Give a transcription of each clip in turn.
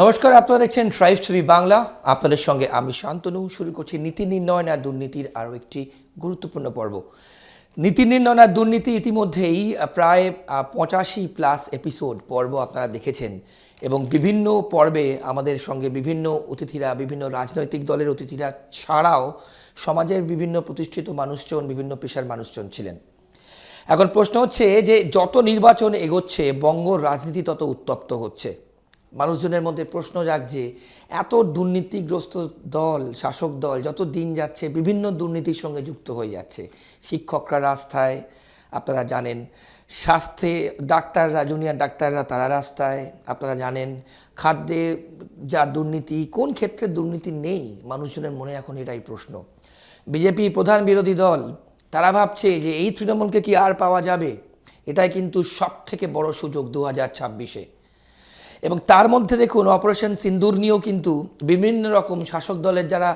নমস্কার, আপনারা দেখছেন ট্রাইবস টিভি বাংলা। আপনাদের সঙ্গে আমি শান্তনু। শুরু করছি নীতি নির্ণয়ন আর দুর্নীতির আরও একটি গুরুত্বপূর্ণ পর্ব। নীতি নির্ণয়ন আর দুর্নীতি ইতিমধ্যেই প্রায় 85+ এপিসোড পর্ব আপনারা দেখেছেন, এবং বিভিন্ন পর্বে আমাদের সঙ্গে বিভিন্ন অতিথিরা, বিভিন্ন রাজনৈতিক দলের অতিথিরা ছাড়াও সমাজের বিভিন্ন প্রতিষ্ঠিত মানুষজন, বিভিন্ন পেশার মানুষজন ছিলেন। এখন প্রশ্ন হচ্ছে যে যত নির্বাচন এগোচ্ছে বঙ্গ রাজনীতি তত উত্তপ্ত হচ্ছে। মানুষজনের মধ্যে প্রশ্ন জাগছে, এত দুর্নীতিগ্রস্ত দল, শাসক দল যত দিন যাচ্ছে বিভিন্ন দুর্নীতির সঙ্গে যুক্ত হয়ে যাচ্ছে। শিক্ষকরা রাস্তায়, আপনারা জানেন, স্বাস্থ্যে ডাক্তাররা, জুনিয়র ডাক্তাররা তারা রাস্তায়, আপনারা জানেন। খাদ্যে যা দুর্নীতি, কোন ক্ষেত্রে দুর্নীতি নেই মানুষজনের মনে এখন এটাই প্রশ্ন। বিজেপি প্রধান বিরোধী দল, তারা ভাবছে যে এই তৃণমূলকে কি আর পাওয়া যাবে? এটাই কিন্তু সবথেকে বড় সুযোগ 2026-এ। এবং তার মধ্যে দেখুন, অপারেশন সিন্দুর নিয়েও কিন্তু বিভিন্ন রকম শাসক দলের যারা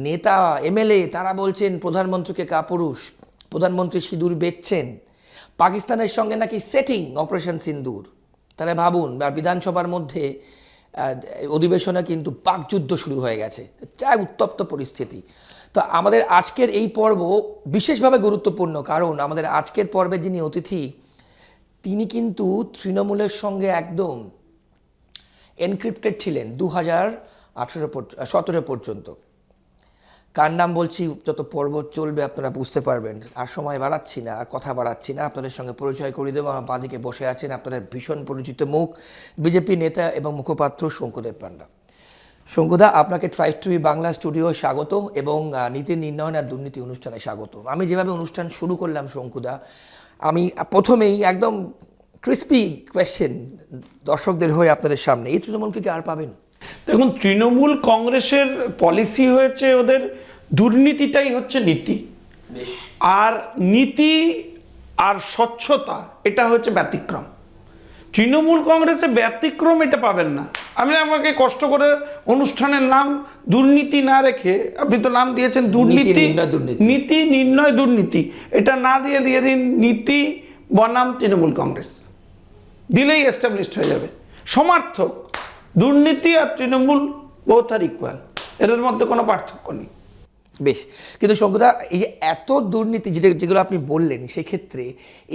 নেতা, এমএলএ, তারা বলছেন প্রধানমন্ত্রীকে কাপুরুষ, প্রধানমন্ত্রী সিঁদুর বেচছেন। পাকিস্তানের সঙ্গে নাকি সেটিং অপারেশন সিন্দুর। তাহলে ভাবুন, বিধানসভার মধ্যে অধিবেশনে কিন্তু বাকযুদ্ধ শুরু হয়ে গেছে, যা উত্তপ্ত পরিস্থিতি। তো আমাদের আজকের এই পর্ব বিশেষভাবে গুরুত্বপূর্ণ, কারণ আমাদের আজকের পর্বে যিনি অতিথি তিনি কিন্তু তৃণমূলের সঙ্গে একদম এনক্রিপ্টেড ছিলেন 2017 পর্যন্ত। কার নাম বলছি যত পর্ব চলবে আপনারা বুঝতে পারবেন। আর সময় বাড়াচ্ছি না, আর কথা বাড়াচ্ছি না, আপনাদের সঙ্গে পরিচয় করিয়ে দেবো। আমার বাঁদিকে বসে আছেন আপনাদের ভীষণ পরিচিত মুখ, বিজেপি নেতা এবং মুখপাত্র শঙ্কুদেব পান্ডা। শঙ্কুদা, আপনাকে ট্রাইবস টিভি বাংলা স্টুডিও স্বাগত এবং নীতি নির্ণয়ন আর দুর্নীতি অনুষ্ঠানে স্বাগত। আমি যেভাবে অনুষ্ঠান শুরু করলাম শঙ্কুদা, আমি প্রথমেই একদম ক্রিস্পি কোয়েশ্চেন দর্শকদের হয়ে আপনাদের সামনে, এই তৃণমূলকে কি আর পাবেন? দেখুন, তৃণমূল কংগ্রেসের পলিসি হয়েছে ওদের দুর্নীতিটাই হচ্ছে নীতি, আর নীতি আর স্বচ্ছতা এটা হচ্ছে ব্যতিক্রম। তৃণমূল কংগ্রেসে ব্যতিক্রম এটা পাবেন না। আমাকে কষ্ট করে অনুষ্ঠানের নাম দুর্নীতি না রেখে, আপনি তো নাম দিয়েছেন দুর্নীতি, নীতি নির্ণয় দুর্নীতি, এটা না দিয়ে দিন নীতি বনাম তৃণমূল কংগ্রেস, দিলেই এস্টাবলিশড হয়ে যাবে। সমার্থক দুর্নীতি আর তৃণমূল বোথ আর ইকুয়াল, এদের মধ্যে কোনো পার্থক্য নেই। বেশ, কিন্তু শঙ্কুদা, এই যে এত দুর্নীতি যেগুলো আপনি বললেন, সেক্ষেত্রে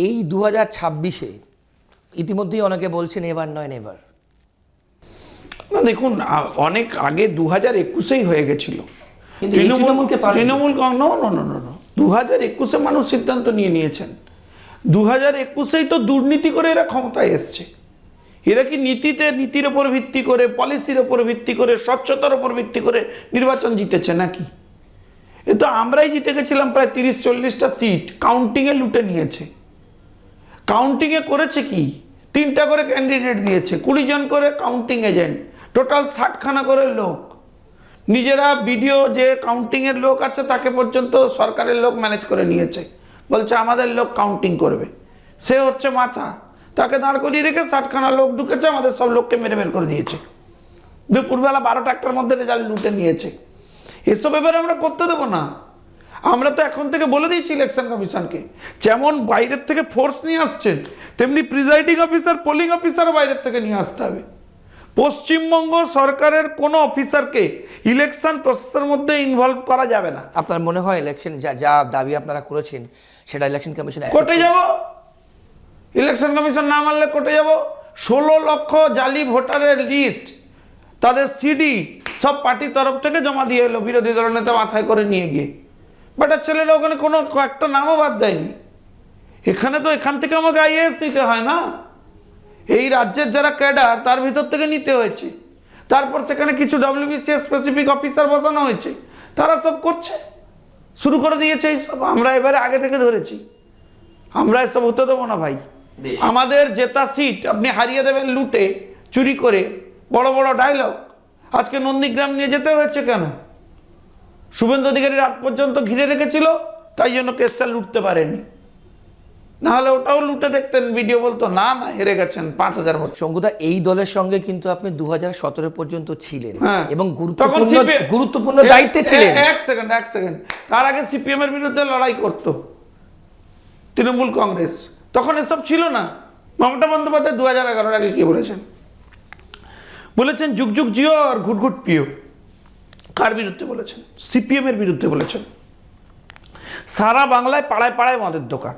এই 2026-এ ইতিমধ্যেই অনেকে বলছেন এবার নয় নেভার। না দেখুন, অনেক আগে 2021-এই হয়ে গেছিল। তৃণমূল 2021-এ মানুষ সিদ্ধান্ত নিয়েছেন। 2021-এই তো দুর্নীতি করে এরা ক্ষমতায় এসছে। এরা কি নীতির ওপর ভিত্তি করে, পলিসির ওপর ভিত্তি করে, স্বচ্ছতার ওপর ভিত্তি করে নির্বাচন জিতেছে নাকি? এ তো আমরাই জিতে গেছিলাম প্রায় 30-40টা সিট, কাউন্টিংয়ে লুটে নিয়েছে। কাউন্টিংয়ে করেছে কি, 3টা করে ক্যান্ডিডেট দিয়েছে, 20 জন করে কাউন্টিং এজেন্ট, টোটাল 60খানা করে লোক। নিজেরা বিডিও যে কাউন্টিংয়ের লোক আছে তাকে পর্যন্ত সরকারের লোক ম্যানেজ করে নিয়েছে, বলছে আমাদের লোক কাউন্টিং করবে। সে হচ্ছে মাথা, তাকে দাঁড় করিয়ে রেখে 60খানা লোক ঢুকেছে, আমাদের সব লোককে মেরে বের করে দিয়েছে। দুপুরবেলা 12টার মধ্যে রেজাল্ট লুটে নিয়েছে। এসব ব্যাপারে আমরা করতে দেবো না। আমরা তো এখন থেকে বলে দিয়েছি ইলেকশন কমিশনকে, যেমন বাইরের থেকে ফোর্স নিয়ে আসছেন, তেমনি প্রিজাইডিং অফিসার, পোলিং অফিসারও বাইরের থেকে নিয়ে আসতে হবে। পশ্চিমবঙ্গ সরকারের কোনো অফিসারকে ইলেকশন প্রসেসের মধ্যে ইনভলভ করা যাবে না। আপনার মনে হয় ইলেকশন যা দাবি আপনারা করেছেন সেটা ইলেকশন কমিশন কোর্টে যাব? ইলেকশন কমিশন না মানলে কোর্টে যাব। 16 লক্ষ জালি ভোটারের লিস্ট, তাদের সিডি সব পার্টির তরফ থেকে জমা দিয়ে এলো বিরোধী দলনেতা মাথায় করে নিয়ে গিয়ে। বাট ছেলেরা ওখানে কোনো একটা নামও বাদ দেয়নি। এখান থেকে আমাকে আইএএস নিতে হয় না, এই রাজ্যের যারা ক্যাডার তার ভিতর থেকে নিতে হয়েছে। তারপর সেখানে কিছু WBCS স্পেসিফিক অফিসার বসানো হয়েছে, তারা সব করছে, শুরু করে দিয়েছে এইসব। আমরা এবারে আগে থেকে ধরেছি, আমরা এসব হতে দেবো না ভাই। আমাদের জেতা সিট আপনি হারিয়ে দেবেন লুটে, চুরি করে, বড় বড় ডায়লগ। আজকে নন্দীগ্রাম নিয়ে যেতে হয়েছে কেন? শুভেন্দু অধিকারী রাত পর্যন্ত ঘিরে রেখেছিল, তাই জন্য কেসটা লুটতে পারেনি। নাহলে ওটাও লুটে দেখতেন, ভিডিও বলতো না হেরে গেছেন 5000 ভোট। শঙ্কুদা, এই দলের সঙ্গে কিন্তু আপনি 2017 পর্যন্ত ছিলেন এবং গুরুত্বপূর্ণ দায়িত্বে ছিলেন। এক সেকেন্ড, তার আগে সিপিএম এর বিরুদ্ধে লড়াই করতো তৃণমূল কংগ্রেস, তখন এসব ছিল না। মমতা বন্দ্যোপাধ্যায় 2011 আগে কি বলেছেন? বলেছেন যুগ যুগ জিও আর ঘুটঘুট পিও। কার বিরুদ্ধে বলেছেন? সিপিএম এর বিরুদ্ধে বলেছেন। সারা বাংলায় পাড়ায় পাড়ায় মদের দোকান।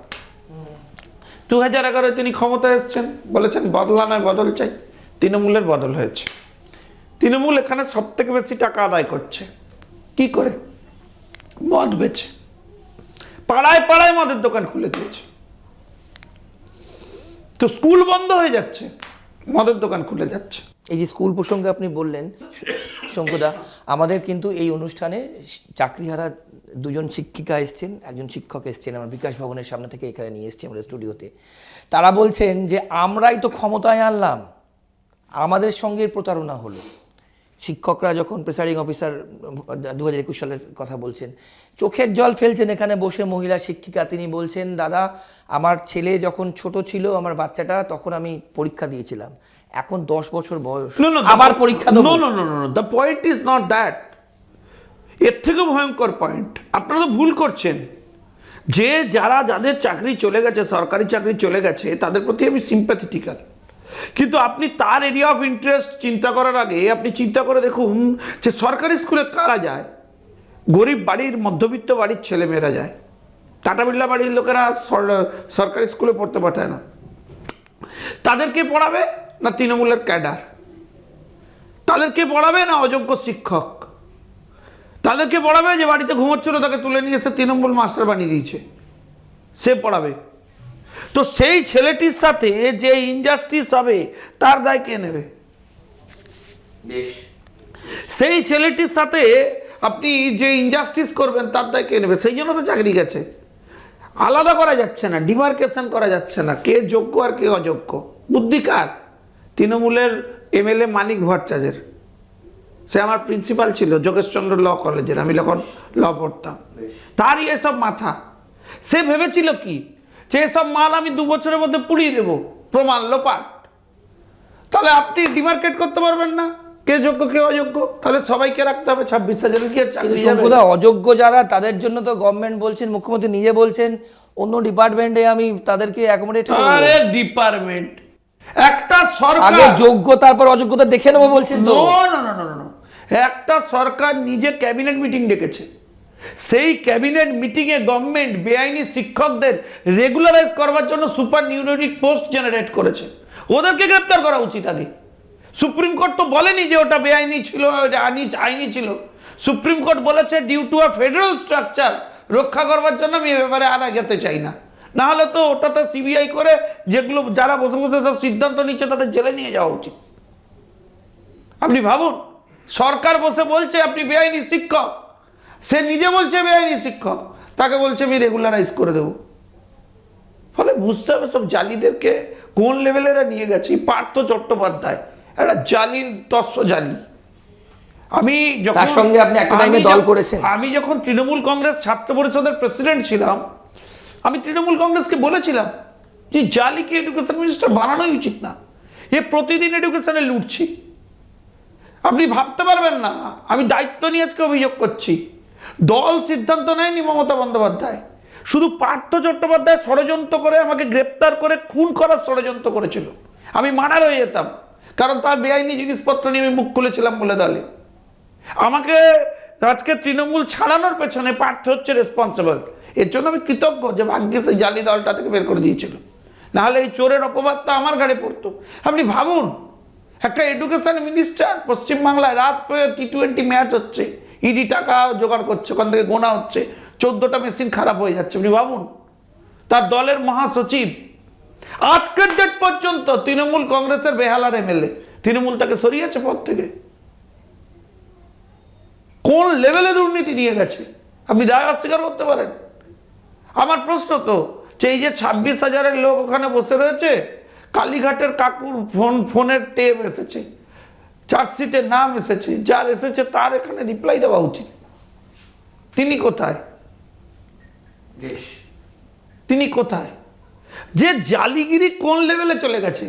2011 তিনি ক্ষমতায় এসেছেন, বলেছেন বদলা নয় বদল চাই। তৃণমূলের বদল হয়েছে। তৃণমূল এখানে সব থেকে বেশি টাকা আদায় করছে কি করে? মদ বেচে। পাড়ায় পাড়ায় মদের দোকান খুলে দিয়েছে। তো স্কুল বন্ধ হয়ে যাচ্ছে, মদের দোকান খুলে যাচ্ছে। এই যে স্কুল প্রসঙ্গে আপনি বললেন শঙ্কুদা, আমাদের কিন্তু এই অনুষ্ঠানে চাকরিহারা দুজন শিক্ষিকা এসছেন, একজন শিক্ষক এসছেন, আমরা বিকাশ ভবনের সামনে থেকে এখানে নিয়ে এসেছি আমরা স্টুডিওতে। তারা বলছেন যে আমরাই তো ক্ষমতায় আনলাম, আমাদের সঙ্গে প্রতারণা হলো। শিক্ষকরা যখন প্রেসাইডিং অফিসার 2021 সালের কথা বলছেন, চোখের জল ফেলছেন এখানে বসে মহিলা শিক্ষিকা। তিনি বলছেন, দাদা আমার ছেলে যখন ছোট ছিল, আমার বাচ্চাটা, তখন আমি পরীক্ষা দিয়েছিলাম, এখন 10 বছর বয়স, আবার পরীক্ষা দেব। The point is not that. এর থেকে ভয়ঙ্কর পয়েন্ট। আপনারা তো ভুল করছেন। যে যাদের চাকরি চলে গেছে, সরকারি চাকরি চলে গেছে, তাদের প্রতি আমি সিম্প্যাথেটিক্যাল। কিন্তু আপনি তার এরিয়া অফ ইন্টারেস্ট চিন্তা করার আগে আপনি চিন্তা করে দেখুন যে সরকারি স্কুলে কারা যায়। গরিব বাড়ির, মধ্যবিত্ত বাড়ির ছেলেমেয়েরা যায়। টাটা বিড়লা বাড়ির লোকেরা সরকারি স্কুলে পড়তে পাঠায় না। তাদেরকে পড়াবে না তৃণমূলের ক্যাডার? তাদেরকে পড়াবে না অযোগ্য শিক্ষক? তাদেরকে পড়াবে যে বাড়িতে ঘুমোচ্ছিল তাকে তুলে নিয়ে এসে তৃণমূল মাস্টার বানিয়ে দিয়েছে, সে পড়াবে? তো সেই ছেলেটির সাথে যে ইনজাস্টিস হবে তার দায় কে নেবে? সেই ছেলেটির সাথে আপনি যে ইনজাস্টিস করবেন তার দায় কে নেবে? সেই জন্য তো চাকরি গেছে। আলাদা করা যাচ্ছে না, ডিমার্কেশন করা যাচ্ছে না, কে যোগ্য আর কে অযোগ্য। বুদ্ধি কার? তৃণমূলের এমএলএ মানিক ভট্টাচার্যের। সে আমার প্রিন্সিপাল ছিল যোগেশচন্দ্র ল কলেজের, আমি যখন ল পড়তাম। তারই এসব মাথা। সে ভেবেছিল কি যে এসব মাল আমি 2 বছরের মধ্যে পুড়িয়ে দেবো, প্রমাণ লোপাট। তাহলে আপনি ডিমার্কেট করতে পারবেন না কে যোগ্য কে অযোগ্য। তাহলে সবাইকে রাখতে হবে 26,000 কি চাকরি যাবে? অযোগ্য যারা, তাদের জন্য তো গভর্নমেন্ট বলছেন, মুখ্যমন্ত্রী নিজে বলছেন অন্য ডিপার্টমেন্টে আমি তাদেরকে অ্যাকোমোডেট করব। আরে ডিপার্টমেন্ট একটা সরকার আগে যোগ্য তারপর অযোগ্যতা দেখে নেবো বলছেন তো? না, একটা সরকার নিজে ক্যাবিনেট মিটিং ডেকেছে। সেই ক্যাবিনেট মিটিংয়ে গভর্নমেন্ট বেআইনি শিক্ষকদের রেগুলারাইজ করবার জন্য সুপার নিউমেরিক পোস্ট জেনারেট করেছে। ওদেরকে গ্রেপ্তার করা উচিত আগে। সুপ্রিম কোর্ট তো বলেনি যে ওটা বেআইনি ছিল, আইনি ছিল। সুপ্রিম কোর্ট বলেছে due to a federal structure রক্ষা করবার জন্য আমি এ ব্যাপারে আর এগোতে চাই না। না হলে তো ওটাতে সিবিআই করে যেগুলো যারা বসে বসে সব সিদ্ধান্ত নিচ্ছে তাদের জেলে নিয়ে যাওয়া উচিত। আপনি ভাবুন, সরকার বসে বলছে আপনি বেআইনি শিক্ষক, সে নিজে বলছে বেআইনি শিক্ষক, তাকে বলছে আমি রেগুলারাইজ করে দেবো। ফলে বুঝতে হবে সব জালিদেরকে কোন লেভেলেরা নিয়ে গেছে। পার্থ চট্টোপাধ্যায় একটা জালির তস্য জালি। আমি যখন তার সঙ্গে আপনি একটা টাইমে দল করেছেন। আমি যখন তৃণমূল কংগ্রেস ছাত্র পরিষদের প্রেসিডেন্ট ছিলাম, আমি তৃণমূল কংগ্রেসকে বলেছিলাম যে জালিকে এডুকেশন মিনিস্টার বানানোই উচিত না। এ প্রতিদিন এডুকেশনে লুটছি। আপনি ভাবতে পারবেন না, আমি দায়িত্ব নিয়ে আজকে অভিযোগ করছি। দল সিদ্ধান্ত নেয়নি মমতা বন্দ্যোপাধ্যায়, শুধু পার্থ চট্টোপাধ্যায় ষড়যন্ত্র করে আমাকে গ্রেপ্তার করে খুন করার ষড়যন্ত্র করেছিল। আমি মার্ডার হয়ে যেতাম, কারণ তার বেআইনি জিনিসপত্র নিয়ে আমি মুখ খুলেছিলাম বলে দলে। আমাকে আজকে তৃণমূল ছাড়ানোর পেছনে পার্থ হচ্ছে রেসপন্সিবল। এর জন্য আমি কৃতজ্ঞ যে ভাগ্যে সেই জালি দলটা থেকে বের করে দিয়েছিল, নাহলে এই চোরের অপবাদটা আমার ঘাড়ে পড়তো। আপনি ভাবুন, একটা এডুকেশন মিনিস্টার পশ্চিমবাংলায় রাত পেয়ে T20 ম্যাচ হচ্ছে, ইডি টাকা জোগাড় করছে, ওখান থেকে গোনা হচ্ছে, 14টা মেশিন খারাপ হয়ে যাচ্ছে। আপনি ভাবুন, তার দলের মহাসচিব আজকের ডেট পর্যন্ত তৃণমূল কংগ্রেসের বেহালার এমএলএ, তৃণমূল তাকে সরিয়েছে পদ থেকে। কোন লেভেলে দুর্নীতি নিয়ে গেছে আপনি দায় অস্বীকার করতে পারেন? আমার প্রশ্ন তো যে এই যে 26,000-এর লোক ওখানে বসে রয়েছে, কালীঘাটের কাকুর ফোনের টেপ এসেছে, চার্জশিটের নাম এসেছে, যার এসেছে তার এখানে রিপ্লাই দেওয়া উচিত। তিনি কোথায়? তিনি কোথায়? যে জালিগিরি কোন লেভেলে চলে গেছে।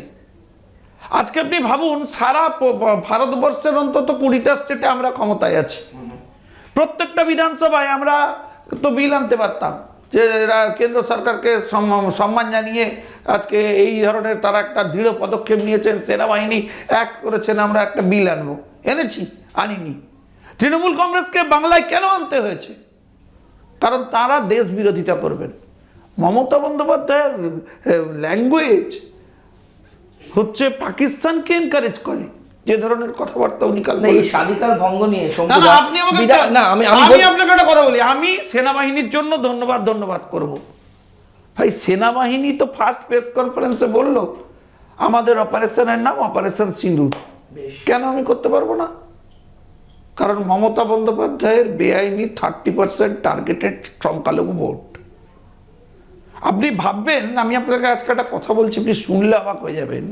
আজকে আপনি ভাবুন, সারা ভারতবর্ষের অন্তত 20টা স্টেটে আমরা ক্ষমতায় আছি। প্রত্যেকটা বিধানসভায় আমরা তো বিল আনতে পারতাম, যে এরা কেন্দ্র সরকারকে সম্মান জানিয়ে আজকে এই ধরনের তারা একটা দৃঢ় পদক্ষেপ নিয়েছেন, সেনাবাহিনী অ্যাক্ট করেছেন, আমরা একটা বিল আনবো। এনেছি? আনিনি। তৃণমূল কংগ্রেসকে বাংলায় কেন আনতে হয়েছে? কারণ তারা দেশ বিরোধিতা করবেন। মমতা বন্দ্যোপাধ্যায়ের ল্যাঙ্গুয়েজ হচ্ছে পাকিস্তানকে এনকারেজ করে, যে ধরনের কথাবার্তা উনি কাল এই স্বাধিকার ভঙ্গ নিয়ে আপনি আমাকে আমি আপনাকে একটা কথা বলি, আমি সেনাবাহিনীর জন্য ধন্যবাদ করব। ভাই সেনাবাহিনী তো ফার্স্ট প্রেস কনফারেন্সে বলল আমাদের অপারেশনের নাম অপারেশন সিঁদুর। কেন আমি করতে পারবো না? কারণ মমতা বন্দ্যোপাধ্যায়ের বেআইনি 30% টার্গেটেড সংখ্যালঘু ভোট। আপনি ভাববেন, আমি আপনাকে আজকে একটা কথা বলছি, আপনি শুনলে অবাক হয়ে যাবেন।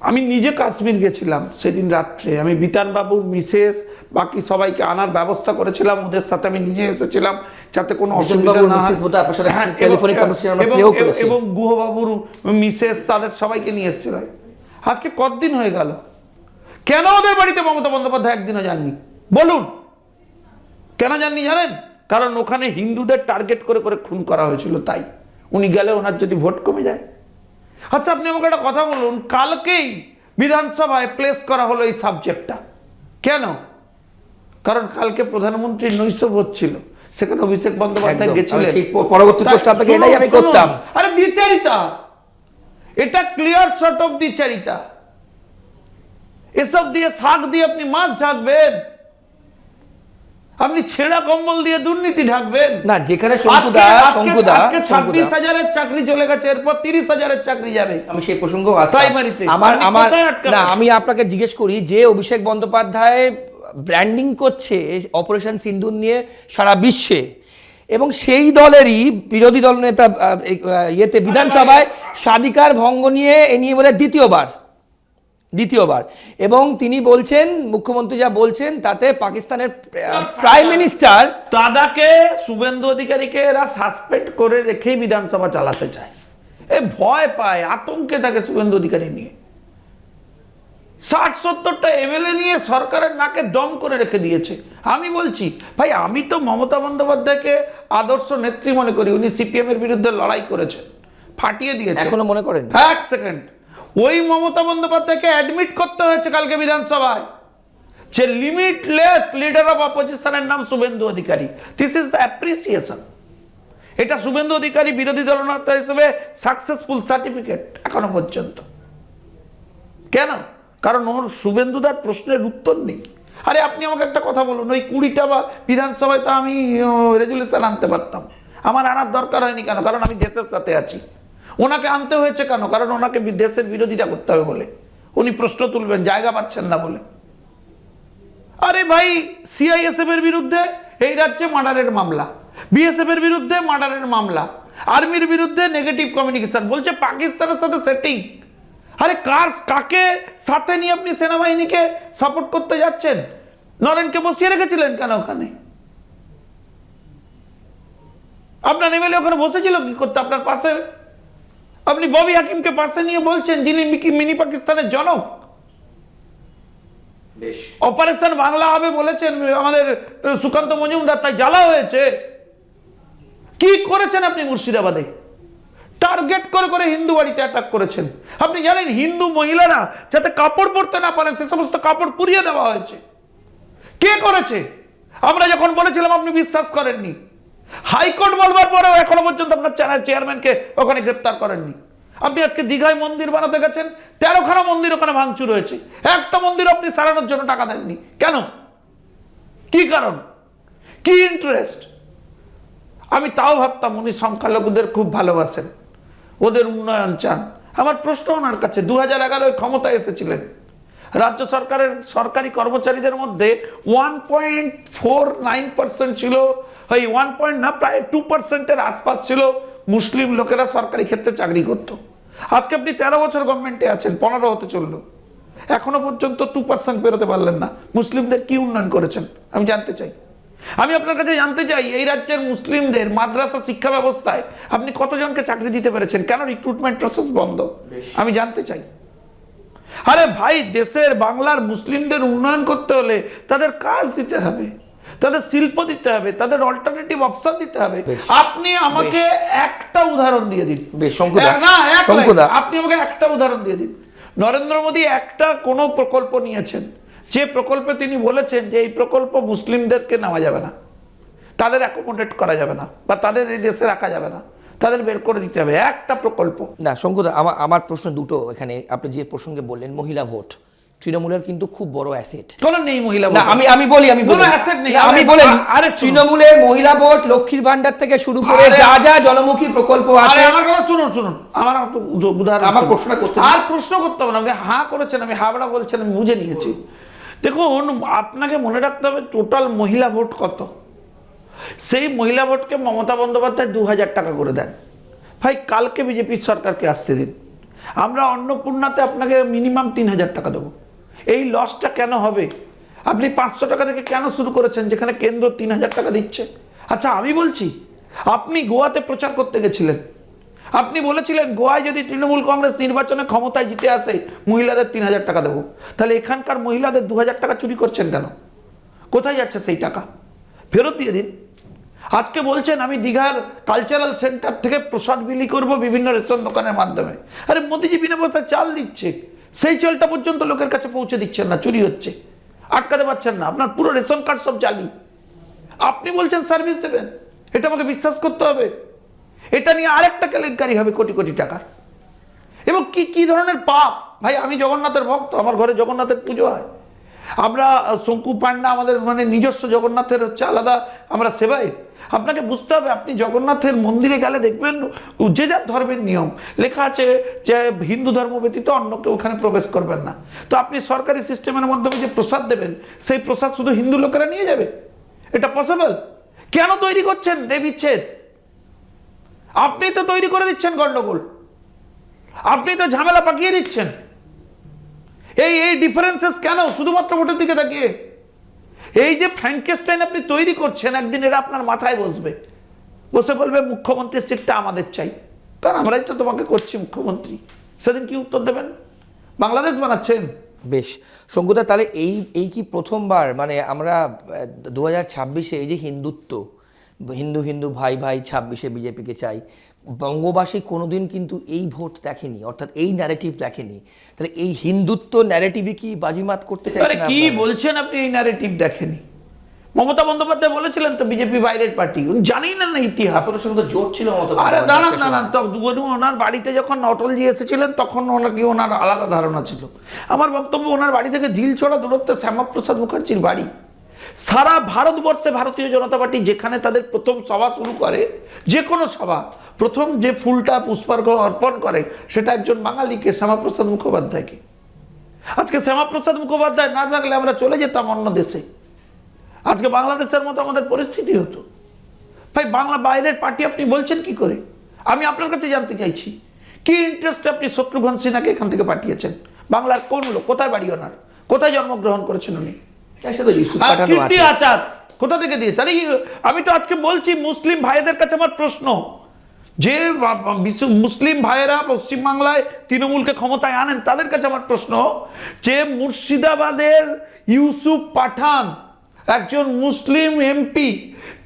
আমি নিজে কাশ্মীর গেছিলাম সেদিন রাত্রে, আমি বিতানবাবুর মিসেস বাকি সবাইকে আনার ব্যবস্থা করেছিলাম, ওদের সাথে আমি নিজে এসেছিলাম যাতে কোনো অসুবিধা না হয়। এবং গুহবাবুর মিসেস তাদের সবাইকে নিয়ে এসেছিলাম। আজকে কতদিন হয়ে গেল, কেন ওদের বাড়িতে মমতা বন্দ্যোপাধ্যায় একদিনও যাননি? বলুন কেন যাননি জানেন? কারণ ওখানে হিন্দুদের টার্গেট করে করে খুন করা হয়েছিল, তাই উনি গেলে ওনার যদি ভোট কমে যায়। আচ্ছা আপনি আমাকে একটা কথা বলুন, কালকেই বিধানসভায় প্লেস করা হলো এই সাবজেক্টটা, কেন? কারণ কালকে প্রধানমন্ত্রীর নৈশ ভোট ছিল, সেখানে অভিষেক বন্দ্যোপাধ্যায় গেছিলেন। পরবর্তী প্রশ্ন আপনাকে এটাই আমি করতাম। আরে দ্বিচারিতা, এটা ক্লিয়ার শর্ট অফ দ্বিচারিতা। এসব দিয়ে শাক দিয়ে আপনি মাছ ঢাকবেন, আপনি ছেঁড়া কম্বল দিয়ে দুর্নীতি ঢাকবেন না। যেখানে আজকে 26,000-এর চাকরি চলে গেছে, এরপর 30,000-এর চাকরি যাবে। আমি সেই প্রসঙ্গ আমি আপনাকে জিজ্ঞেস করি, যে অভিষেক বন্দ্যোপাধ্যায় ব্র্যান্ডিং করছে অপারেশন সিন্দুর নিয়ে সারা বিশ্বে, এবং সেই দলেরই বিরোধী দল নেতা ইয়েতে বিধানসভায় স্বাধিকার ভঙ্গ নিয়ে এ নিয়ে বলে দ্বিতীয়বার, এবং তিনি বলছেন, মুখ্যমন্ত্রী যা বলছেন তাতে পাকিস্তানের প্রাইম মিনিস্টার দাদাকে, শুভেন্দু অধিকারীকে এরা সাসপেন্ড করে রেখেই বিধানসভা চালাতে চায়। এ ভয় পায়, আতঙ্কে থাকে শুভেন্দু অধিকারী নিয়ে। 60-70টা এমএলএ নিয়ে সরকারের নাকে দম করে রেখে দিয়েছে। আমি বলছি ভাই, আমি তো মমতা বন্দ্যোপাধ্যায়কে আদর্শ নেত্রী মনে করি। উনি সিপিএম এর বিরুদ্ধে লড়াই করেছেন, ফাটিয়ে দিয়েছে। এখনো মনে করেন? এক সেকেন্ড, ওই মমতা বন্দ্যোপাধ্যায়কে অ্যাডমিট করতে হয়েছে কালকে বিধানসভায় যে লিমিটলেস লিডার অফ অপোজিশনের নাম Suvendu Adhikari. This is the appreciation. এটা শুভেন্দু অধিকারী বিরোধী দলনেতা হিসেবে সাকসেসফুল সার্টিফিকেট এখনো পর্যন্ত। কেন? কারণ ওর শুভেন্দুদার প্রশ্নের উত্তর নেই। আরে আপনি আমাকে একটা কথা বলুন, ওই 20টা বা বিধানসভায় তো আমি রেজুলেশন আনতে পারতাম, আমার আনার দরকার হয়নি কেন? কারণ আমি দেশের সাথে আছি। ওনাকে আনতে হয়েছে কেন? কারণ ওনাকে দেশের বিরোধিতা করতে হবে বলে, উনি প্রশ্ন তুলবেন, জায়গা পাচ্ছেন না বলে। আরে ভাই, সিআইএসএফ এর বিরুদ্ধে এই রাজ্যে মার্ডারের মামলা, বিএসএফ এর বিরুদ্ধে মার্ডারের মামলা, আর্মির বিরুদ্ধে নেগেটিভ কমিউনিকেশন, বলছে পাকিস্তানের সাথে সেটিং। আরে কাকে সাথে নিয়ে আপনি সেনাবাহিনীকে সাপোর্ট করতে যাচ্ছেন? নরেনকে বসিয়ে রেখেছিলেন কেন ওখানে? আপনার এমএলএ ওখানে বসেছিল কি করতে আপনার পাশে? আপনি ববি হাকিমকে পাশে নিয়ে বলছেন, যিনি মিনি পাকিস্তানের জনক। অপারেশন বাংলা হবে বলেছেন আমাদের সুকান্ত মজুমদার, তাই জ্বালা হয়েছে। কি করেছেন আপনি মুর্শিদাবাদে? টার্গেট করে করে হিন্দু বাড়িতে অ্যাটাক করেছেন। আপনি জানেন হিন্দু মহিলারা যাতে কাপড় পরতে না পারেন সে সমস্ত কাপড় পুড়িয়ে দেওয়া হয়েছে। কে করেছে? আমরা যখন বলেছিলাম আপনি বিশ্বাস করেননি। হাইকোর্ট বলবার পরেও এখনো পর্যন্ত আপনার চেয়ারম্যানকে ওখানে গ্রেপ্তার করেননি। আপনি আজকে দীঘায় মন্দির বানাতে গেছেন, 13খানা মন্দির ওখানে ভাঙচুর হয়েছে, একটা মন্দির আপনি সারানোর জন্য টাকা দেননি কেন? কি কারণ? কি ইন্টারেস্ট? আমি তাও ভাবতাম উনি সংখ্যালঘুদের খুব ভালোবাসেন, ওদের উন্নয়ন চান। আমার প্রশ্ন ওনার কাছে, 2011 ক্ষমতায় এসেছিলেন, রাজ্য সরকারের সরকারি কর্মচারীদের মধ্যে 1.49% ছিল, ওই 1 না প্রায় 2%-এর আশপাশ ছিল মুসলিম লোকেরা সরকারি ক্ষেত্রে চাকরি করত। আজকে আপনি 13 বছর গভর্নমেন্টে আছেন, 15 হতে চললো, এখনো পর্যন্ত 2% বেরোতে পারলেন না। মুসলিমদের কি উন্নয়ন করেছেন আমি জানতে চাই। আমি আপনার কাছে জানতে চাই, এই রাজ্যের মুসলিমদের মাদ্রাসা শিক্ষা ব্যবস্থায় আপনি কতজনকে চাকরি দিতে পেরেছেন? কেন রিক্রুটমেন্ট প্রসেস বন্ধ? আমি জানতে চাই। আরে ভাই, দেশের বাংলার মুসলিমদের উন্নয়ন করতে হলে তাদের কাজ দিতে হবে, তাদের শিল্প দিতে হবে, তাদের অল্টারনেটিভ অপশন দিতে হবে। বেশ। আপনি আমাকে একটা উদাহরণ দিয়ে দিন। বেশ, শঙ্কুদা, না, এক শঙ্কুদা। লাইন। আপনি আমাকে একটা উদাহরণ দিয়ে দিন। নরেন্দ্র মোদী একটা কোনো প্রকল্প নিয়েছেন, যে প্রকল্পে তিনি বলেছেন যে এই প্রকল্প মুসলিমদেরকে নেওয়া যাবে না, তাদের অ্যাকোমোডেট করা যাবে না, বা তাদের এই দেশে রাখা যাবে না, তাদের বের করে দিতে হবে, একটা প্রকল্প। না শঙ্কুদা, আমার প্রশ্ন দুটো এখানে। আপনি যে প্রসঙ্গে বললেন মহিলা ভোট, তৃণমূলের কিন্তু খুব বড় অ্যাসেট। কোনো নেই মহিলা না, ভোট। আমি বলি কোনো asset নেই। আমি বলি আরে শুনুন। তৃণমূলের মহিলা ভোট, লক্ষ্মীর ভান্ডার থেকে শুরু করে আরে- যা যা জনমুখী প্রকল্প আছে। আরে আমার কথা শুনুন, আমার একটু উদাহরণ আমার শুনুন। প্রশ্নটা করতে দিন। আর প্রশ্ন করতে হবে না, আপনি হাঁ করেছেন, আমি হাবড়া বলছেন, আমি বুঝে নিয়েছি। দেখুন, আপনাকে মনে রাখতে হবে টোটাল মহিলা ভোট কত। সেই মহিলা ভোটকে মমতা বন্দ্যোপাধ্যায় 2000 টাকা করে দেন। ভাই, কালকে বিজেপির সরকারকে আসতে দিন, আমরা অন্নপূর্ণাতে আপনাকে মিনিমাম 3000 টাকা দেবো। এই লসটা কেন হবে? আপনি 500 টাকা থেকে কেন শুরু করেছেন, যেখানে কেন্দ্র 3000 টাকা দিচ্ছে? আচ্ছা, আমি বলছি, আপনি গোয়াতে প্রচার করতে গেছিলেন, আপনি বলেছিলেন গোয়ায় যদি তৃণমূল কংগ্রেস নির্বাচনে ক্ষমতায় জিতে আসে মহিলাদের 3000 টাকা দেবো। তাহলে এখানকার মহিলাদের 2000 টাকা চুরি করছেন কেন? কোথায় যাচ্ছে সেই টাকা? ফেরত দিয়ে দিন। আজকে বলছেন আমি দীঘার কালচারাল সেন্টার থেকে প্রসাদ বিলি করব বিভিন্ন রেশন দোকানের মাধ্যমে। আরে মোদিজি বিনা পয়সায় চাল দিচ্ছে, সেই চালটা পর্যন্ত লোকের কাছে পৌঁছে দিচ্ছেন না, চুরি হচ্ছে, আটকাতে পারছেন না। আপনার পুরো রেশন কার্ড সব জালি। আপনি বলছেন সার্ভিস দেবেন, এটা আমাকে বিশ্বাস করতে হবে? এটা নিয়ে আরেকটা কেলেঙ্কারি হবে কোটি কোটি টাকার। এবং কি কি ধরনের পাপ! ভাই, আমি জগন্নাথের ভক্ত, আমার ঘরে জগন্নাথের পুজো হয়, আমরা শঙ্কু পান্ডা, আমাদের মানে নিজস্ব জগন্নাথের হচ্ছে আলাদা, আমরা সেবাই। আপনাকে বুঝতে হবে, আপনি জগন্নাথের মন্দিরে গেলে দেখবেন যে যার ধর্মের নিয়ম লেখা আছে যে হিন্দু ধর্ম ব্যতীত অন্য কেউ ওখানে প্রবেশ করবেন না। তো আপনি সরকারি সিস্টেমের মাধ্যমে যে প্রসাদ দেবেন, সেই প্রসাদ শুধু হিন্দু লোকেরা নিয়ে যাবে? এটা পসিবল? কেন তৈরি করছেন এই বিচ্ছেদ? আপনি তো তৈরি করে দিচ্ছেন গন্ডগোল, আপনি তো ঝামেলা পাকিয়ে দিচ্ছেন। এই ডিফারেন্সেস কেন? শুধুমাত্র ভোটের দিকে তাকিয়ে এই যে ফ্র্যাঙ্কেস্টাইন আপনি তৈরি করছেন, একদিন এটা আপনার মাথায় বসবে, বসে বলবে মুখ্যমন্ত্রীর সিটটা আমাদের চাই, কারণ আমরাই তো তোমাকে করছি মুখ্যমন্ত্রী। সেদিন কি উত্তর দেবেন? বাংলাদেশ বানাচ্ছেন। বেশ শঙ্কুদা, তাহলে এই কি প্রথমবার মানে আমরা 2026-এ এই যে হিন্দুত্ব, হিন্দু হিন্দু ভাই ভাই 26-এ বিজেপিকে চাই, বঙ্গবাসী কোনোদিন কিন্তু এই ভোট দেখেনি, অর্থাৎ এই ন্যারেটিভ দেখেনি। তাহলে এই হিন্দুত্ব ন্যারেটিভই কি বাজিমাত করতে আরে চাইছেন কি আপনারা? বলছেন আপনি? এই ন্যারেটিভ দেখেনি? মমতা বন্দ্যোপাধ্যায় বলেছিলেন তো বিজেপি বাইরের পার্টি, উনি জানেই না ইতিহাস। আপনাদের সঙ্গে তো জোট ছিল মতো। আরে দাঁড়ান দাঁড়ান, ওনার বাড়িতে যখন অটলজি এসেছিলেন তখন ওনার আলাদা ধারণা ছিল। আমার বক্তব্য, ওনার বাড়ি থেকে ঢিল ছড়া দূরত্বে শ্যামাপ্রসাদ মুখার্জির বাড়ি। সারা ভারতবর্ষে ভারতীয় জনতা পার্টি যেখানে তাদের প্রথম সভা শুরু করে, যে কোনো সভা, প্রথম যে ফুলটা পুষ্পার্ঘ অর্পণ করে সেটা একজন বাঙালিকে, শ্যামাপ্রসাদ মুখোপাধ্যায়কে। আজকে শ্যামাপ্রসাদ মুখোপাধ্যায় না থাকলে আমরা চলে যেতাম অন্য দেশে, আজকে বাংলাদেশের মতো আমাদের পরিস্থিতি হতো। ভাই, বাংলা বাইরের পার্টি আপনি বলছেন কি করে? আমি আপনার কাছে জানতে চাইছি, কি ইন্টারেস্টে আপনি শত্রুঘ্ন সিনহাকে এখান থেকে পাঠিয়েছেন? বাংলার কোন লোক? কোথায় বাড়ি ওনার? কোথায় জন্মগ্রহণ করেছেন উনি? কীর্তি আচার কোথা থেকে দিয়েছে? আরে আমি তো আজকে বলছি, মুসলিম ভাইদের কাছে আমার প্রশ্ন, যে মুসলিম ভাইয়েরা পশ্চিমবাংলায় তৃণমূলকে ক্ষমতায় আনেন, তাদের কাছে আমার প্রশ্ন, যে মুর্শিদাবাদের ইউসুফ পাঠান একজন মুসলিম এমপি,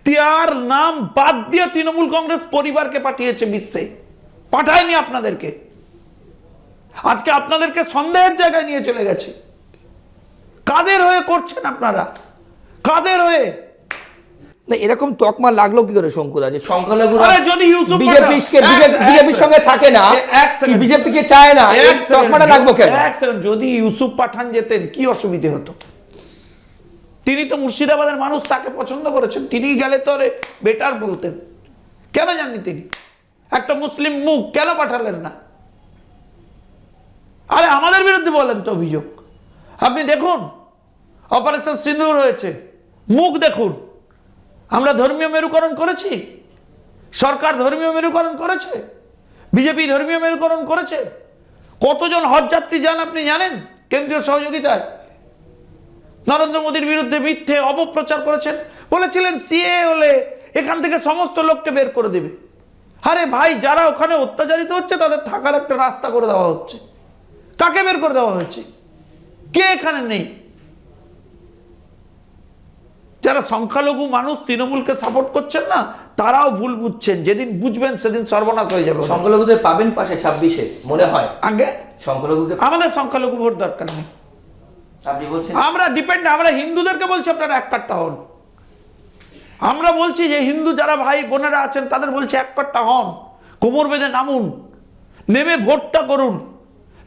তার নাম বাদ দিয়ে তৃণমূল কংগ্রেস পরিবারকে পাঠিয়েছে বিশ্বে, পাঠায়নি আপনাদেরকে। আজকে আপনাদেরকে সন্দেহের জায়গায় নিয়ে চলে গেছে। কাদের হয়ে করছেন আপনারা? কাদের হয়ে? না, এরকম তকমা লাগলো কি করে শঙ্কুদা, যে সংখ্যালঘু যদি ইউসুফ বিজেপির সঙ্গে থাকে না, বিজেপিকে চায় না, এই তকমাটা লাগবো কেন? যদি ইউসুফ পাঠান যেতেন কি অসুবিধে হতো? তিনি তো মুর্শিদাবাদের মানুষ, তাকে পছন্দ করেছেন, তিনি গেলে তো বেটার বলতেন। কেন জাননি তিনি? একটা মুসলিম মুখ কেন পাঠালেন না? আরে আমাদের বিরুদ্ধে বলেন তো অভিযোগ। আপনি দেখুন, অপারেশন সিন্দুর হয়েছে, মুখ দেখুন। আমরা ধর্মীয় মেরুকরণ করেছি, সরকার ধর্মীয় মেরুকরণ করেছে, বিজেপি ধর্মীয় মেরুকরণ করেছে। কতজন হজ যাত্রী যান আপনি জানেন কেন্দ্রীয় সহযোগিতায়? নরেন্দ্র মোদীর বিরুদ্ধে মিথ্যে অপপ্রচার করেছেন, বলেছিলেন সিএ হলে এখান থেকে সমস্ত লোককে বের করে দেবে। আরে ভাই, যারা ওখানে অত্যাচারিত হচ্ছে তাদের থাকার একটা রাস্তা করে দেওয়া হচ্ছে। কাকে বের করে দেওয়া হয়েছে? কে এখানে নেই? যারা সংখ্যালঘু মানুষ তৃণমূলকে সাপোর্ট করছেন না, তারাও ভুল বুঝছেন। যেদিন বুঝবেন সেদিন সর্বনাশ হয়ে যাবে। সংখ্যালঘুদের পাবেন পাশে 26-এ মনে হয়? আগে সংখ্যালঘুকে আমাদের সংখ্যালঘু ভোট দরকার নেই। আপনি বলছেন আমরা ডিপেন্ড, আমরা হিন্দুদেরকে বলছি আপনারা এক কাট্টা হন। আমরা বলছি যে হিন্দু যারা ভাই বোনেরা আছেন তাদের বলছি এক কাট্টা হন, কোমর বেঁধে নামুন, নেমে ভোটটা করুন।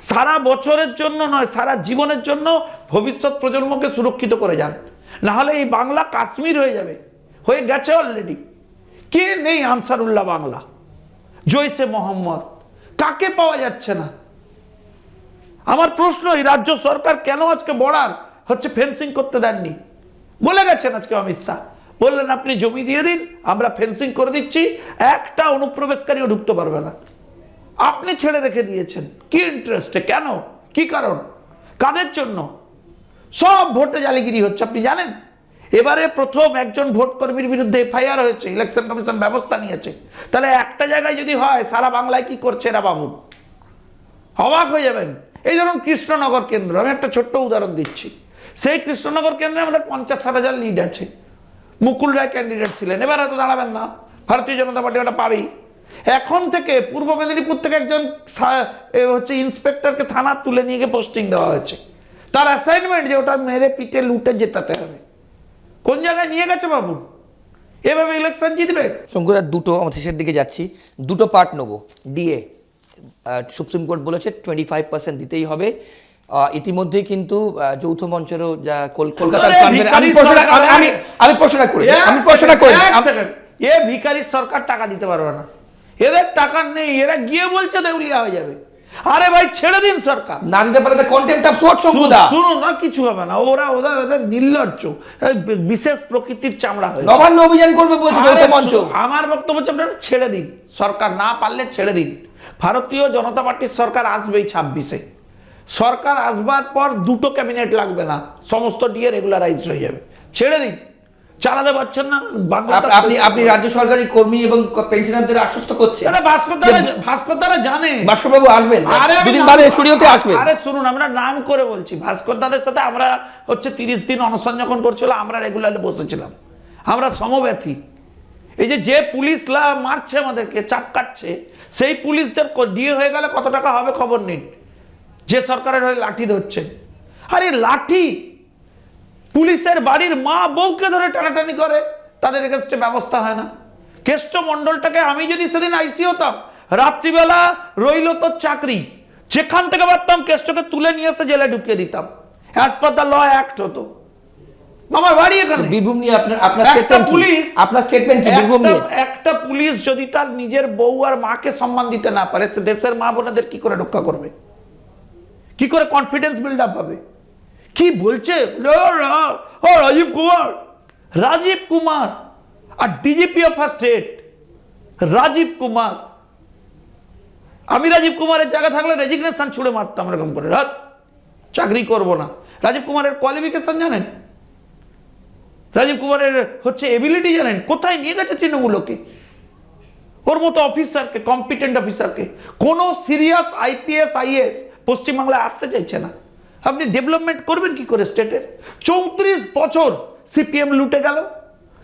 সারা বছরের জন্য নয়, সারা জীবনের জন্য ভবিষ্যৎ প্রজন্মকে সুরক্ষিত করে যান। না হলে এই বাংলা কাশ্মীর হয়ে যাবে, হয়ে গেছে অলরেডি। কে নেই আনসারুল্লাহ বাংলা, জৈসে মোহাম্মদ, কাকে পাওয়া যাচ্ছে না? আমার প্রশ্ন, এই রাজ্য সরকার কেন আজকে বর্ডার হচ্ছে ফেন্সিং করতে দেননি? বলে গেছেন আজকে অমিত শাহ, বললেন আপনি জমি দিয়ে দিন, আমরা ফেন্সিং করে দিচ্ছি, একটা অনুপ্রবেশকারীও ঢুকতে পারবে না। আপনি ছেড়ে রেখে দিয়েছেন। কি ইন্টারেস্টে? কেন? কি কারণ? কাদের জন্য? সব ভোটে জালিগিরি হচ্ছে, আপনি জানেন। এবারে প্রথম একজন ভোট কর্মীর বিরুদ্ধে এফআইআর হয়েছে, ইলেকশন কমিশন ব্যবস্থা নিয়েছে। তাহলে একটা জায়গায় যদি হয়, সারা বাংলায় কি করছে এরা ভাবুন, অবাক হয়ে যাবেন। এই ধরুন কৃষ্ণনগর কেন্দ্র, আমি একটা ছোট্ট উদাহরণ দিচ্ছি। সেই কৃষ্ণনগর কেন্দ্রে আমাদের 50-60 হাজার লিড আছে। মুকুল রায় ক্যান্ডিডেট ছিলেন, এবার হয়তো দাঁড়াবেন না, ভারতীয় জনতা পার্টি ওটা পাবেই। এখন থেকে পূর্ব মেদিনীপুর থেকে একজন হচ্ছে ইন্সপেক্টরকে থানা তুলে নিয়ে গিয়ে পোস্টিং দেওয়া হয়েছে। তার অ্যাসাইনমেন্ট যে ওটা মেরে পিটে লুটে জেতাতে হবে। কোন জায়গায় নিয়ে গেছে বাবু? এভাবে ইলেকশন জিতবে? শঙ্কুদা, দুটো আমরা শেষের দিকে যাচ্ছি, দুটো পার্ট নেব। ডিএ সুপ্রিম কোর্ট বলেছে 25% দিতেই হবে। ইতিমধ্যেই কিন্তু যৌথ মঞ্চেরও যা কলকাতার আমি প্রশ্নটা করি এ ভিখারি সরকার টাকা দিতে পারবে না, এদের টাকা নেই, এরা গিয়ে বলছে দেউলিয়া হয়ে যাবে। আরে ভাই ছেড়ে দিন, সরকার না দিতে পারে কন্টেম্পট অফ কোর্ট। শঙ্কুদা শুনুন না, কিছু হবে না, ওদের নির্লজ্জ বিশেষ প্রকৃতির চামড়া হয়ে নবান্ন অভিযান করবে বলছে যৌথ মঞ্চ। আমার বক্তব্য হচ্ছে আপনারা ছেড়ে দিন, সরকার না পারলে ছেড়ে দিন। ভারতীয় জনতা পার্টির সরকার আসবেই 26-এ। সরকার আসবার পর দুটো ক্যাবিনেট লাগবে না, সমস্ত ডিএ রেগুলারাইজ হয়ে যাবে। ছেড়ে দিন, চালাতে পারছেন না বাংলা। আপনি রাজ্য সরকারি কর্মী এবং পেনশনারদের আশ্বস্ত করছেন। ভাস্কর দ্বারা জানে ভাস্কর বাবু আসবেন, দুদিন বাদে স্টুডিওতে আসবেন। আরে শুনুন, আমরা নাম করে বলছি, ভাস্কর দাদের সাথে আমরা হচ্ছে 30 দিন অনশন যখন করছিল, আমরা রেগুলারলি বসেছিলাম, আমরা সমব্যথী। এই যে পুলিশ মারছে আমাদেরকে, চাপ কাটছে, সেই পুলিশদের ডিএ হয়ে গেলে কত টাকা হবে খবর নিন। যে সরকারের হয়ে লাঠি ধরছে, আরে লাঠি পুলিশের বাড়ির মা বউকে ধরে টানাটানি করে, তাদের এগেনস্টে ব্যবস্থা হয় না। কেষ্ট মন্ডলটাকে আমি যদি সেদিন আইসি হতাম, রাত্রিবেলা রইল তোর চাকরি, যেখান থেকে পারতাম কেষ্টকে তুলে নিয়ে এসে জেলে ঢুকিয়ে দিতাম, as per the law act হতো। আমার বাড়ি এখানে। বীরভূম নিয়ে আপনার স্টেটমেন্ট কি? বীরভূম নিয়ে একটা পুলিশ যদি তার নিজের বউ আর মাকে সম্মান দিতে না পারে, সে দেশের মা বোনেদের কি করে রক্ষা করবে? কি করে কনফিডেন্স বিল্ড আপ হবে? কি বলছে রাজীব কুমার আর DGP of a state Rajeev Kumar. আমি রাজীব কুমারের জায়গা থাকলে রেজিগনেশন ছুড়ে মারতাম এরকম করে, রাত চাকরি করব না। রাজীব কুমারের কোয়ালিফিকেশন জানেন? রাজীব কুমারের হচ্ছে এবিলিটি জানেন? কোথায় নিয়ে গেছে তৃণমূলকে? ওর মতো অফিসারকে, কম্পিটেন্ট অফিসারকে কোন সিরিয়াস আইপিএস আইএস পশ্চিমবাংলায় আসতে চাইছে না। আপনি ডেভেলপমেন্ট করবেন কি করে স্টেটের? 34 বছর সিপিএম লুটে গেল,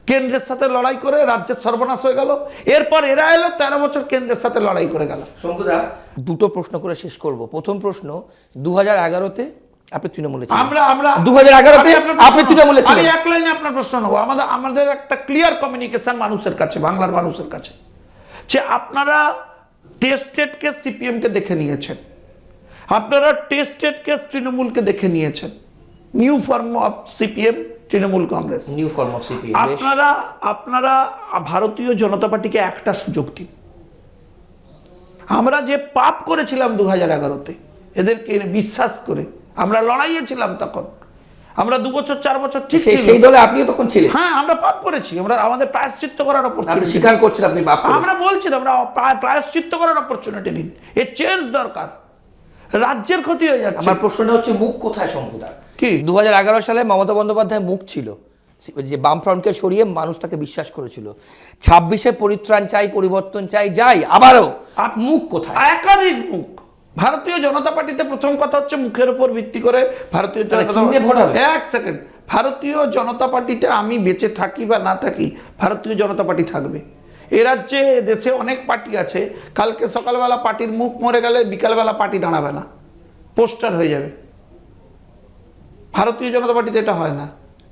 কেন্দ্রের সাথে লড়াই করে রাজ্যের সর্বনাশ হয়ে গেল। এরপর এরা এলো 13 বছর কেন্দ্রের সাথে লড়াই করে গেল। শঙ্কুদা, দুটো প্রশ্ন করে শেষ করব। প্রথম প্রশ্ন, 2011-তে আপনি তৃণমূলে ছিলেন। আমরা 2011-তে আপনি তৃণমূলে ছিলেন। আমি এক লাইনে আপনার প্রশ্ন নেব। আমাদের একটা ক্লিয়ার কমিউনিকেশন মানুষের কাছে, বাংলার মানুষের কাছে, যে আপনারা টেস্টেড কেস সিপিএম কে দেখে নিয়েছেন, আপনারা টেস্টেড কেস trinamul কে দেখে নিয়েছেন, new form of CPM Trinamool Congress, new form of CPM. আপনারা ভারতীয় জনতা পার্টিকে একটা সুযোগ দিন। আমরা যে পাপ করেছিলাম 2011-তে, এদেরকে বিশ্বাস করে আমরা লড়াইয়ে ছিলাম, তখন আমরা 2 বছর 4 বছর ঠিক ছিল। সেই দলে আপনিও তখন ছিলেন। হ্যাঁ, আমরা পাপ করেছি, আমরা আমাদের প্রায়শ্চিত্ত করার অপরচুনিটি স্বীকার করছেন, আপনি পাপ করেছেন। আমরা বলছি আমরা প্রায়শ্চিত্ত করার অপরচুনিটি দিন। এর চেঞ্জ দরকার, রাজ্যের ক্ষতি হয়ে যাচ্ছে। আমার প্রশ্নটা হচ্ছে, মুখ কোথায় শঙ্কুদা? কি 2011 সালে মমতা বন্দ্যোপাধ্যায় মুখ ছিল, যে বামফ্রন্টকে সরিয়ে মানুষ তাকে বিশ্বাস করেছিল। 26-এ পরিত্রাণ চাই, পরিবর্তন চাই, যাই আবারও, মুখ কোথায়? একাধিক মুখ। ভারতীয় জনতা পার্টিতে প্রথম কথা হচ্ছে মুখের উপর ভিত্তি করে ভারতীয় জনতা ভোট হবে। এক সেকেন্ড, ভারতীয় জনতা পার্টিতে আমি বেঁচে থাকি বা না থাকি, ভারতীয় জনতা পার্টি থাকবে। এ রাজ্যে দেশে অনেক পার্টি আছে, কালকে সকালবেলা পার্টির মুখ মরে গেলে বিকালবেলা পার্টি দাঁড়াবে না, পোস্টার হয়ে যাবে। ভারতীয় জনতা পার্টিতে এটা হয় না,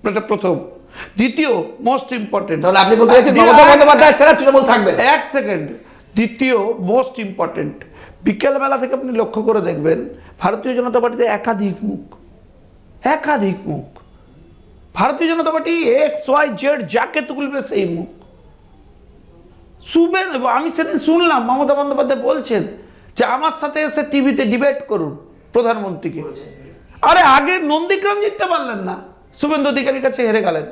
এটা প্রথম। দ্বিতীয় মোস্ট ইম্পর্টেন্ট, তাহলে আপনি বলতে চাইছেন মমতা বন্দ্যোপাধ্যায় ছাড়া তৃণমূল থাকবে না? এক সেকেন্ড, দ্বিতীয় মোস্ট ইম্পর্টেন্ট, বিকেলবেলা থেকে আপনি লক্ষ্য করে দেখবেন ভারতীয় জনতা পার্টিতে একাধিক মুখ, একাধিক মুখ। ভারতীয় জনতা পার্টি XYZ যাকে তুলবে সেই মুখ শুবেন। আমি সেদিন শুনলাম মমতা বন্দ্যোপাধ্যায় বলছেন যে আমার সাথে এসে টিভিতে ডিবেট করুন প্রধানমন্ত্রীকে। আরে আগে নন্দীগ্রাম জিততে পারলেন না, শুভেন্দু অধিকারীর কাছে হেরে গেলেন।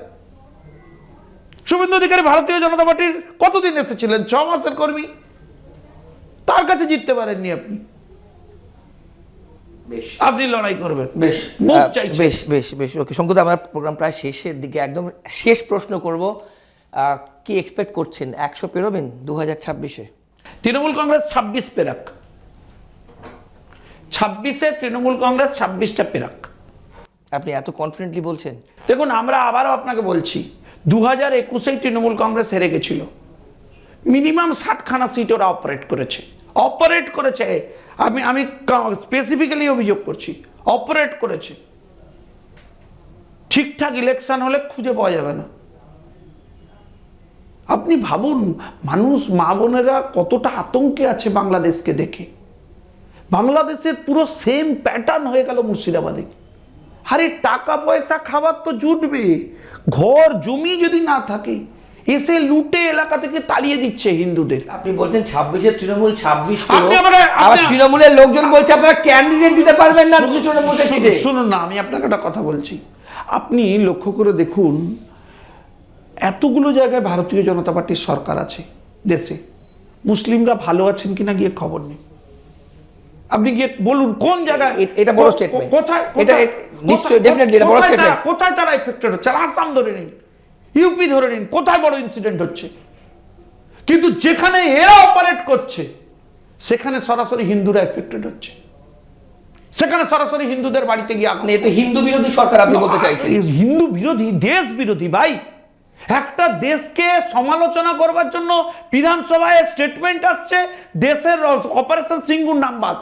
শুভেন্দু অধিকারী ভারতীয় জনতা পার্টির কতদিন এসেছিলেন? 6 মাসের কর্মী, তার কাছে জিততে পারেননি আপনি। আপনি লড়াই করবেন, বেশ মুখ চাইছেন। বেশ বেশ বেশ ওকে শঙ্কুদা, আমার প্রোগ্রাম প্রায় শেষের দিকে, একদম শেষ প্রশ্ন করব। কি এক্সপেক্ট করছেন, 100 পেরোবেন 2026-এ? তৃণমূল কংগ্রেস 26 পেরাক, 26-এ তৃণমূল কংগ্রেস 26টা পেরাক। আপনি এত কনফিডেন্টলি বলছেন? দেখুন, আমরা আবারও আপনাকে বলছি, 2021-এ তৃণমূল কংগ্রেস হেরে গেছিল, মিনিমাম 60খানা সিট ওরা অপারেট করেছে। আমি স্পেসিফিক্যালি অভিযোগ করছি, অপারেট করেছে। ঠিকঠাক ইলেকশন হলে খুঁজে পাওয়া যাবে না। আপনি ভাবুন, মানুষ, মা বোনেরা কতটা আতঙ্কে আছে বাংলাদেশকে দেখে। বাংলাদেশের পুরো সেম প্যাটার্ন হয়ে গেল মুর্শিদাবাদে। আরে টাকা পয়সা খাবার তো জুটবে, ঘর জমি যদি না থাকে এসে লুটে এলাকা থেকে তাড়িয়ে দিচ্ছে হিন্দুদের। আপনি বলছেন 26-এ তৃণমূল 26 আপনি পেরো, আমাকে- আবার তৃণমূলের লোকজন বলছে আপনারা ক্যান্ডিডেট দিতে পারবেন না তৃণমূলকে সিটে। শুনুন না, আমি আপনাকে একটা কথা বলছি, আপনি লক্ষ্য করে দেখুন, এতগুলো জায়গায় ভারতীয় জনতা পার্টির সরকার আছে দেশে, মুসলিমরা ভালো আছেন কিনা গিয়ে খবর নেই। আপনি গিয়ে বলুন কোন জায়গায়। এটা বড় স্টেটমেন্ট, কোথায় এটা নিশ্চয়ই ডেফিনেটলি এটা বড় স্টেটমেন্ট। কোথায় তারা এফেক্টেড হচ্ছে? আসাম ধরে নিন, ইউপি ধরে নিন, কোথায় বড় ইনসিডেন্ট হচ্ছে? কিন্তু যেখানে এরা অপারেট করছে সেখানে সরাসরি হিন্দুরা এফেক্টেড হচ্ছে, সেখানে সরাসরি হিন্দুদের বাড়িতে গিয়ে মানে এ তো হিন্দু বিরোধী সরকার আপনি বলতে চাইছেন? হিন্দু বিরোধী, দেশ বিরোধী ভাই। একটা দেশকে সমালোচনা করবার জন্য বিধানসভায় স্টেটমেন্ট আসছে, দেশের অপারেশন সিঙ্গুর নাম বাদ,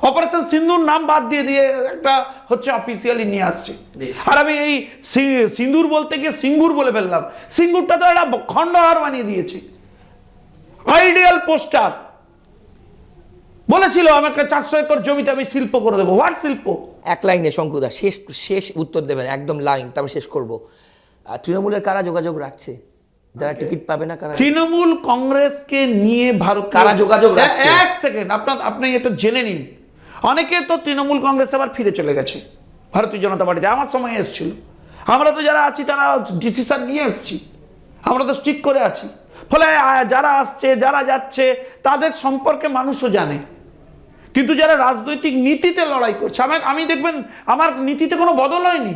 অপারেশন সিন্ধুর নাম বাদ দিয়ে একটা হচ্ছে অফিসিয়ালি নিয়ে আসছে। আর আমি এই সিন্দুর বলতে গিয়ে সিঙ্গুর বলে ফেললাম। সিঙ্গুরটা তো একটা খণ্ডহার বানিয়ে দিয়েছে। আইডিয়াল পোস্টার বলেছিল আমাকে 400 একর জমিতে আমি শিল্প করে দেবো। হোয়াট শিল্প? এক লাইনে শঙ্কুদা শেষ উত্তর দেবেন, একদম লাইন, তারপর শেষ করব। তৃণমূলের কারা যোগাযোগ রাখছে, যারা টিকিট পাবে না? কারা তৃণমূল কংগ্রেসকে নিয়ে ভারত কারা যোগাযোগ রাখছে? এক সেকেন্ড, আপনি এটা জেনে নিন। অনেকে তো তৃণমূল কংগ্রেস আবার ফিরে চলে গেছে ভারতীয় জনতা পার্টিতে, আমার সময় এসেছিল। আমরা তো যারা আছি তারা ডিসিশন নিয়ে এসেছি, আমরা তো স্ট্রিক করে আছি। ফলে যারা আসছে যারা যাচ্ছে তাদের সম্পর্কে মানুষও জানে। কিন্তু যারা রাজনৈতিক নীতিতে লড়াই করছে, আমি দেখবেন আমার নীতিতে কোনো বদল হয়নি।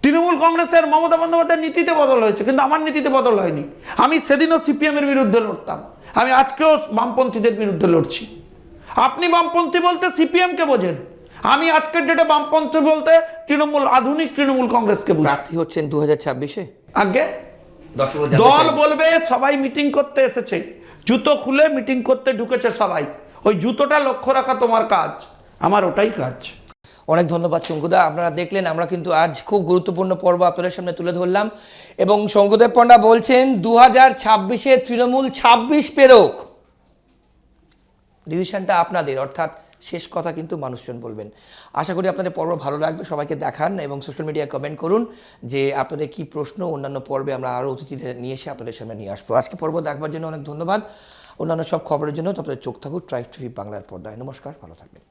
তৃণমূল কংগ্রেসের মমতা বন্দ্যোপাধ্যায়ের নীতিতে বদল হয়েছে, কিন্তু আমার নীতিতে বদল হয়নি। আমি সেদিনও সিপিএম এর বিরুদ্ধে লড়তাম, আমি আজকেও বামপন্থীদের বিরুদ্ধে লড়ছি। আপনি বামপন্থী বলতে সিপিএম কে বোঝেন, আমি আজকের ডেটে বামপন্থী বলতে তৃণমূল, আধুনিক তৃণমূল কংগ্রেসকে বুঝি। প্রার্থী হচ্ছেন 2026-এ? আগে দল বলবে সবাই মিটিং করতে এসেছে, জুতো খুলে মিটিং করতে ঢুকেছে সবাই, ওই জুতোটা লক্ষ্য রাখা তোমার কাজ, আমার ওটাই কাজ। অনেক ধন্যবাদ শঙ্কুদা। আপনারা দেখলেন আমরা কিন্তু আজ খুব গুরুত্বপূর্ণ পর্ব আপনাদের সামনে তুলে ধরলাম, এবং শঙ্কুদেব পণ্ডা বলছেন 2026-এ তৃণমূল 26 পেরোক, ডিসিশনটা আপনাদের, অর্থাৎ শেষ কথা কিন্তু মানুষজন বলবেন। আশা করি আপনাদের পর্ব ভালো লাগবে, সবাইকে দেখান এবং সোশ্যাল মিডিয়ায় কমেন্ট করুন যে আপনাদের কি প্রশ্ন। অন্যান্য পর্বে আমরা আরও অতিথিদের নিয়ে এসে আপনাদের সামনে নিয়ে আসবো। আজকে পর্ব দেখবার জন্য অনেক ধন্যবাদ। অন্যান্য সব খবরের জন্য আপনাদের চোখ থাকুক ট্রাইব টিভি বাংলার পর্দায়। নমস্কার, ভালো থাকবেন।